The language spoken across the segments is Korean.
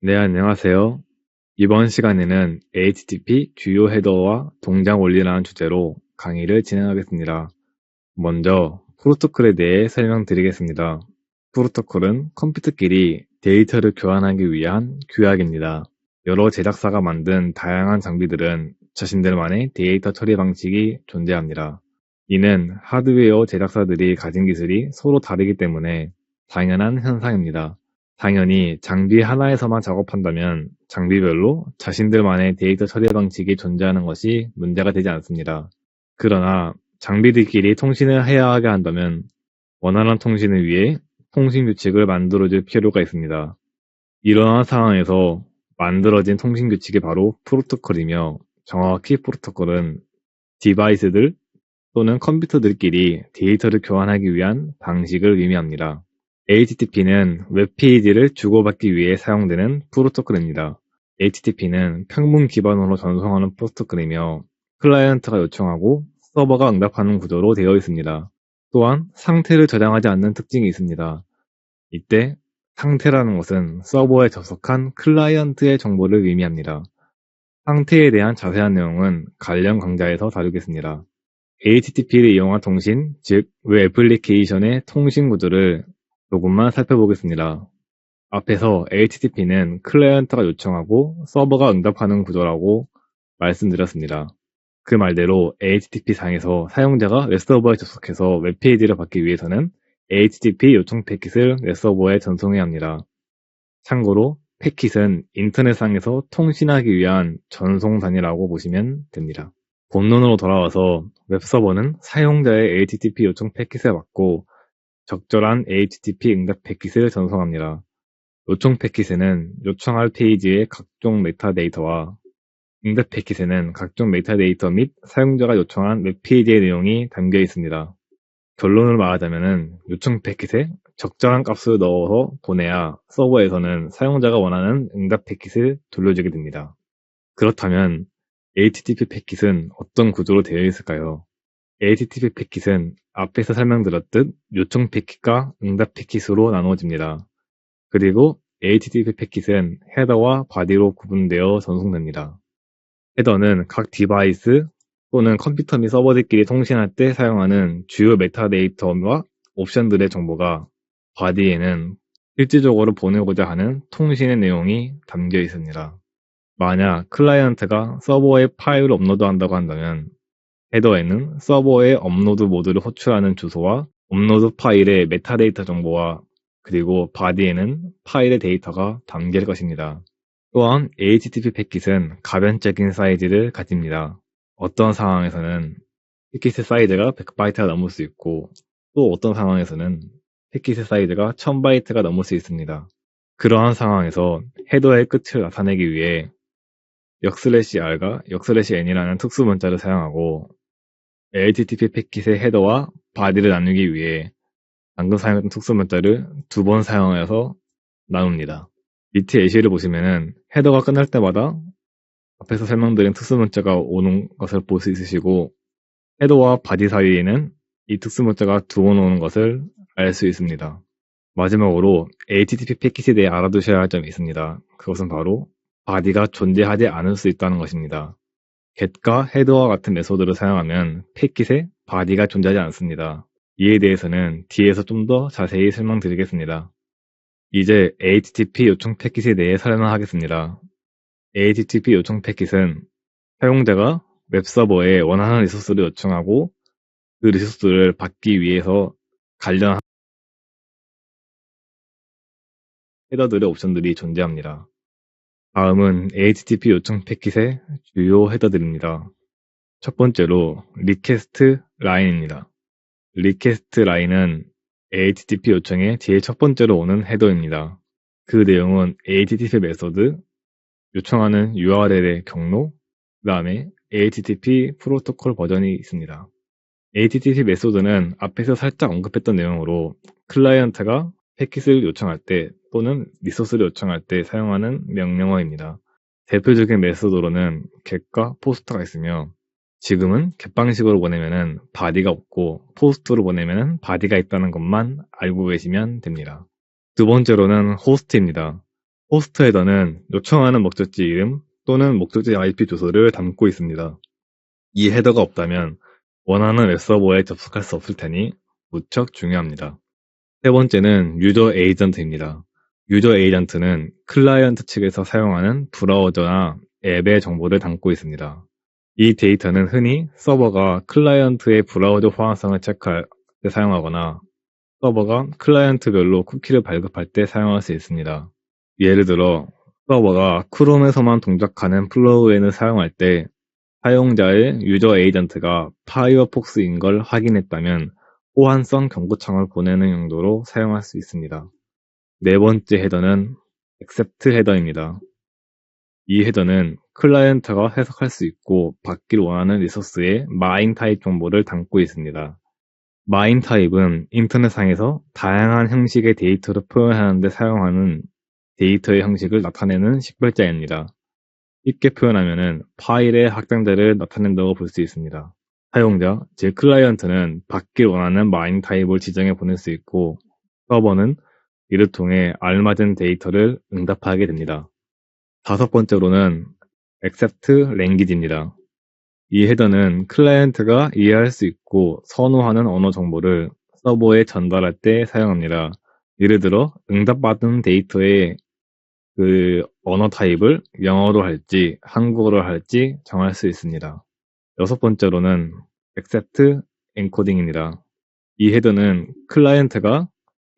네, 안녕하세요. 이번 시간에는 HTTP 주요 헤더와 동작 원리라는 주제로 강의를 진행하겠습니다. 먼저 프로토콜에 대해 설명드리겠습니다. 프로토콜은 컴퓨터끼리 데이터를 교환하기 위한 규약입니다. 여러 제작사가 만든 다양한 장비들은 자신들만의 데이터 처리 방식이 존재합니다. 이는 하드웨어 제작사들이 가진 기술이 서로 다르기 때문에 당연한 현상입니다. 당연히 장비 하나에서만 작업한다면 장비별로 자신들만의 데이터 처리 방식이 존재하는 것이 문제가 되지 않습니다. 그러나 장비들끼리 통신을 해야 하게 한다면 원활한 통신을 위해 통신 규칙을 만들어줄 필요가 있습니다. 이러한 상황에서 만들어진 통신 규칙이 바로 프로토콜이며, 정확히 프로토콜은 디바이스들 또는 컴퓨터들끼리 데이터를 교환하기 위한 방식을 의미합니다. HTTP는 웹페이지를 주고받기 위해 사용되는 프로토콜입니다. HTTP는 평문 기반으로 전송하는 프로토콜이며, 클라이언트가 요청하고 서버가 응답하는 구조로 되어 있습니다. 또한 상태를 저장하지 않는 특징이 있습니다. 이때 상태라는 것은 서버에 접속한 클라이언트의 정보를 의미합니다. 상태에 대한 자세한 내용은 관련 강좌에서 다루겠습니다. HTTP를 이용한 통신, 즉 웹 애플리케이션의 통신 구조를 조금만 살펴보겠습니다. 앞에서 HTTP는 클라이언트가 요청하고 서버가 응답하는 구조라고 말씀드렸습니다. 그 말대로 HTTP상에서 사용자가 웹서버에 접속해서 웹페이지를 받기 위해서는 HTTP 요청 패킷을 웹서버에 전송해야 합니다. 참고로 패킷은 인터넷상에서 통신하기 위한 전송 단위라고 보시면 됩니다. 본론으로 돌아와서 웹서버는 사용자의 HTTP 요청 패킷을 받고 적절한 HTTP 응답 패킷을 전송합니다. 요청 패킷에는 요청할 페이지의 각종 메타데이터와 응답 패킷에는 각종 메타데이터 및 사용자가 요청한 웹페이지의 내용이 담겨 있습니다. 결론을 말하자면 요청 패킷에 적절한 값을 넣어서 보내야 서버에서는 사용자가 원하는 응답 패킷을 돌려주게 됩니다. 그렇다면 HTTP 패킷은 어떤 구조로 되어 있을까요? HTTP 패킷은 앞에서 설명드렸듯 요청 패킷과 응답 패킷으로 나누어집니다. 그리고 HTTP 패킷은 헤더와 바디로 구분되어 전송됩니다. 헤더는 각 디바이스 또는 컴퓨터 및 서버들끼리 통신할 때 사용하는 주요 메타데이터와 옵션들의 정보가, 바디에는 실질적으로 보내고자 하는 통신의 내용이 담겨 있습니다. 만약 클라이언트가 서버에 파일을 업로드한다고 한다면 헤더에는 서버에 업로드 모드를 호출하는 주소와 업로드 파일의 메타데이터 정보와, 그리고 바디에는 파일의 데이터가 담길 것입니다. 또한 HTTP 패킷은 가변적인 사이즈를 가집니다. 어떤 상황에서는 패킷의 사이즈가 100바이트가 넘을 수 있고, 또 어떤 상황에서는 패킷의 사이즈가 1000바이트가 넘을 수 있습니다. 그러한 상황에서 헤더의 끝을 나타내기 위해 역슬래시(r과 역슬래시)n이라는 특수 문자를 사용하고, HTTP 패킷의 헤더와 바디를 나누기 위해 방금 사용했던 특수 문자를 2번 사용하여서 나눕니다. 밑에 예시를 보시면은 헤더가 끝날 때마다 앞에서 설명드린 특수 문자가 오는 것을 볼 수 있으시고, 헤더와 바디 사이에는 이 특수 문자가 2번 오는 것을 알 수 있습니다. 마지막으로 HTTP 패킷에 대해 알아두셔야 할 점이 있습니다. 그것은 바로 바디가 존재하지 않을 수 있다는 것입니다. get과 header와 같은 메소드를 사용하면 패킷에 바디가 존재하지 않습니다. 이에 대해서는 뒤에서 좀 더 자세히 설명드리겠습니다. 이제 HTTP 요청 패킷에 대해 설명하겠습니다. HTTP 요청 패킷은 사용자가 웹서버에 원하는 리소스를 요청하고 그 리소스를 받기 위해서 관련 헤더들의 옵션들이 존재합니다. 다음은 HTTP 요청 패킷의 주요 헤더들입니다. 첫 번째로 리퀘스트 라인입니다. 리퀘스트 라인은 HTTP 요청의 제일 첫 번째로 오는 헤더입니다. 그 내용은 HTTP 메소드, 요청하는 URL의 경로, 그 다음에 HTTP 프로토콜 버전이 있습니다. HTTP 메소드는 앞에서 살짝 언급했던 내용으로 클라이언트가 패킷을 요청할 때 또는 리소스를 요청할 때 사용하는 명령어입니다. 대표적인 메소드로는 get과 post가 있으며, 지금은 get 방식으로 보내면은 body가 없고 post로 보내면은 body가 있다는 것만 알고 계시면 됩니다. 두 번째로는 host입니다. 호스트 헤더는 요청하는 목적지 이름 또는 목적지 IP 주소를 담고 있습니다. 이 헤더가 없다면 원하는 웹서버에 접속할 수 없을 테니 무척 중요합니다. 세 번째는 유저 에이전트입니다. 유저 에이전트는 클라이언트 측에서 사용하는 브라우저나 앱의 정보를 담고 있습니다. 이 데이터는 흔히 서버가 클라이언트의 브라우저 호환성을 체크할 때 사용하거나 서버가 클라이언트별로 쿠키를 발급할 때 사용할 수 있습니다. 예를 들어 서버가 크롬에서만 동작하는 플러그인을 사용할 때 사용자의 유저 에이전트가 파이어폭스인 걸 확인했다면 호환성 경고창을 보내는 용도로 사용할 수 있습니다. 네 번째 헤더는 accept 헤더입니다. 이 헤더는 클라이언트가 해석할 수 있고 받길 원하는 리소스의 마인 타입 정보를 담고 있습니다. 마인 타입은 인터넷상에서 다양한 형식의 데이터를 표현하는 데 사용하는 데이터의 형식을 나타내는 식별자입니다. 쉽게 표현하면 파일의 확장자를 나타낸다고 볼 수 있습니다. 사용자, 즉 클라이언트는 받길 원하는 마인 타입을 지정해 보낼 수 있고 서버는 이를 통해 알맞은 데이터를 응답하게 됩니다. 다섯 번째로는 accept language입니다. 이 헤더는 클라이언트가 이해할 수 있고 선호하는 언어 정보를 서버에 전달할 때 사용합니다. 예를 들어 응답받은 데이터의 그 언어 타입을 영어로 할지 한국어로 할지 정할 수 있습니다. 여섯 번째로는 accept encoding입니다. 이 헤더는 클라이언트가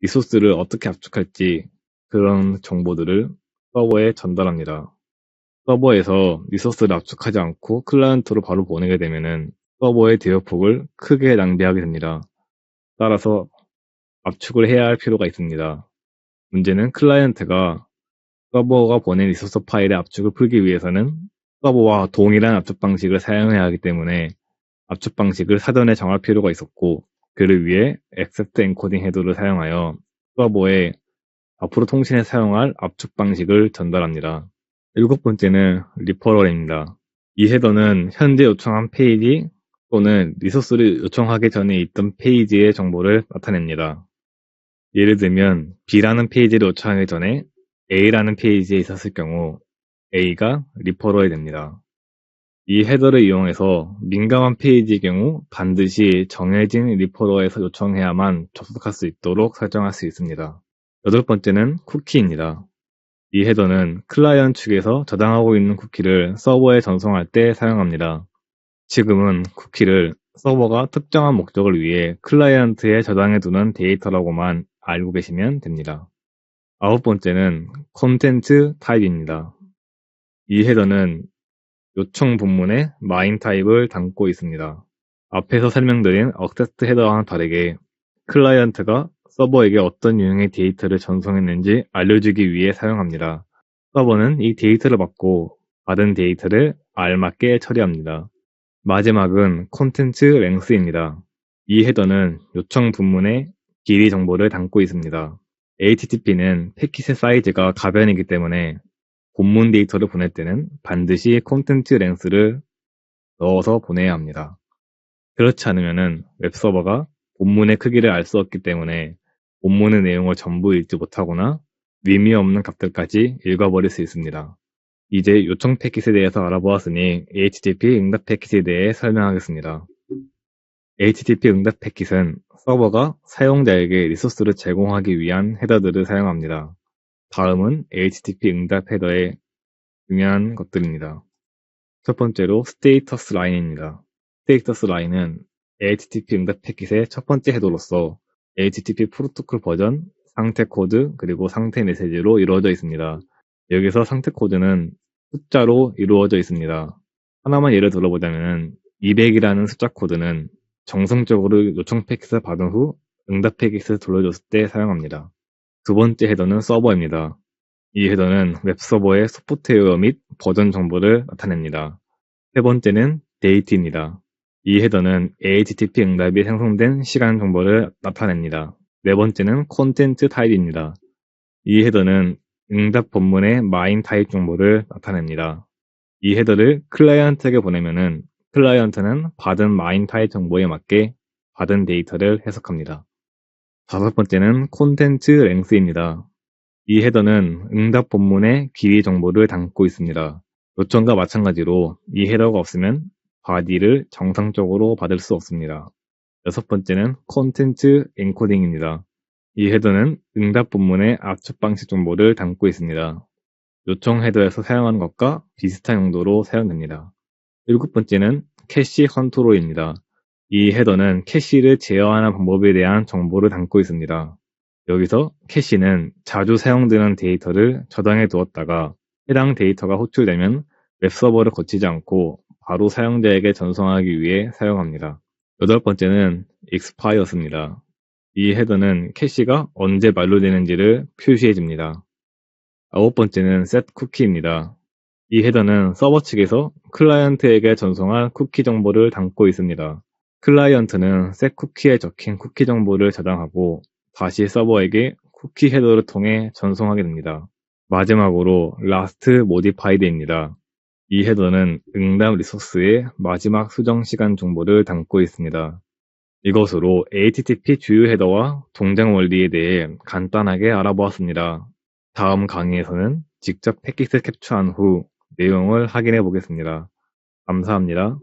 리소스를 어떻게 압축할지 그런 정보들을 서버에 전달합니다. 서버에서 리소스를 압축하지 않고 클라이언트로 바로 보내게 되면 서버의 대역폭을 크게 낭비하게 됩니다. 따라서 압축을 해야 할 필요가 있습니다. 문제는 클라이언트가 서버가 보낸 리소스 파일의 압축을 풀기 위해서는 서버와 동일한 압축 방식을 사용해야 하기 때문에 압축 방식을 사전에 정할 필요가 있었고 그를 위해 accept encoding 헤더를 사용하여 서버에 앞으로 통신에 사용할 압축 방식을 전달합니다. 일곱 번째는 리퍼럴입니다. 이 헤더는 현재 요청한 페이지 또는 리소스를 요청하기 전에 있던 페이지의 정보를 나타냅니다. 예를 들면 B라는 페이지를 요청하기 전에 A라는 페이지에 있었을 경우 A가 리퍼럴이 됩니다. 이 헤더를 이용해서 민감한 페이지의 경우 반드시 정해진 리퍼럴에서 요청해야만 접속할 수 있도록 설정할 수 있습니다. 여덟 번째는 쿠키입니다. 이 헤더는 클라이언트 측에서 저장하고 있는 쿠키를 서버에 전송할 때 사용합니다. 지금은 쿠키를 서버가 특정한 목적을 위해 클라이언트에 저장해두는 데이터라고만 알고 계시면 됩니다. 아홉 번째는 콘텐츠 타입입니다. 이 헤더는 요청 본문에 마인 타입을 담고 있습니다. 앞에서 설명드린 액세스 헤더와는 다르게 클라이언트가 서버에게 어떤 유형의 데이터를 전송했는지 알려주기 위해 사용합니다. 서버는 이 데이터를 받고 받은 데이터를 알맞게 처리합니다. 마지막은 콘텐츠 랭스입니다. 이 헤더는 요청 분문의 길이 정보를 담고 있습니다. HTTP는 패킷의 사이즈가 가변이기 때문에 본문 데이터를 보낼 때는 반드시 콘텐츠 랭스를 넣어서 보내야 합니다. 그렇지 않으면 웹서버가 본문의 크기를 알 수 없기 때문에 본문의 내용을 전부 읽지 못하거나 의미 없는 값들까지 읽어버릴 수 있습니다. 이제 요청 패킷에 대해서 알아보았으니 HTTP 응답 패킷에 대해 설명하겠습니다. HTTP 응답 패킷은 서버가 사용자에게 리소스를 제공하기 위한 헤더들을 사용합니다. 다음은 HTTP 응답 헤더의 중요한 것들입니다. 첫 번째로 스테이터스 라인입니다. 스테이터스 라인은 HTTP 응답 패킷의 첫 번째 헤더로서 HTTP 프로토콜 버전, 상태 코드, 그리고 상태 메시지로 이루어져 있습니다. 여기서 상태 코드는 숫자로 이루어져 있습니다. 하나만 예를 들어보자면 200이라는 숫자 코드는 정성적으로 요청 패킷을 받은 후 응답 패킷을 돌려줬을 때 사용합니다. 두 번째 헤더는 서버입니다. 이 헤더는 웹서버의 소프트웨어 및 버전 정보를 나타냅니다. 세 번째는 데이트입니다. 이 헤더는 HTTP 응답이 생성된 시간 정보를 나타냅니다. 네 번째는 콘텐츠 타입입니다. 이 헤더는 응답 본문의 마인 타입 정보를 나타냅니다. 이 헤더를 클라이언트에게 보내면은 클라이언트는 받은 마인 타입 정보에 맞게 받은 데이터를 해석합니다. 다섯 번째는 콘텐츠 랭스입니다. 이 헤더는 응답 본문의 길이 정보를 담고 있습니다. 요청과 마찬가지로 이 헤더가 없으면 바디를 정상적으로 받을 수 없습니다. 여섯 번째는 콘텐츠 엔코딩입니다. 이 헤더는 응답 본문의 압축 방식 정보를 담고 있습니다. 요청 헤더에서 사용하는 것과 비슷한 용도로 사용됩니다. 일곱 번째는 캐시 컨트롤입니다. 이 헤더는 캐시를 제어하는 방법에 대한 정보를 담고 있습니다. 여기서 캐시는 자주 사용되는 데이터를 저장해 두었다가 해당 데이터가 호출되면 웹서버를 거치지 않고 바로 사용자에게 전송하기 위해 사용합니다. 여덟 번째는 expire입니다. 이 헤더는 캐시가 언제 만료되는지를 표시해 줍니다. 아홉 번째는 set cookie입니다. 이 헤더는 서버 측에서 클라이언트에게 전송할 쿠키 정보를 담고 있습니다. 클라이언트는 set cookie에 적힌 쿠키 정보를 저장하고 다시 서버에게 쿠키 헤더를 통해 전송하게 됩니다. 마지막으로 last modified입니다. 이 헤더는 응답 리소스의 마지막 수정 시간 정보를 담고 있습니다. 이것으로 HTTP 주요 헤더와 동작 원리에 대해 간단하게 알아보았습니다. 다음 강의에서는 직접 패킷을 캡처한 후 내용을 확인해 보겠습니다. 감사합니다.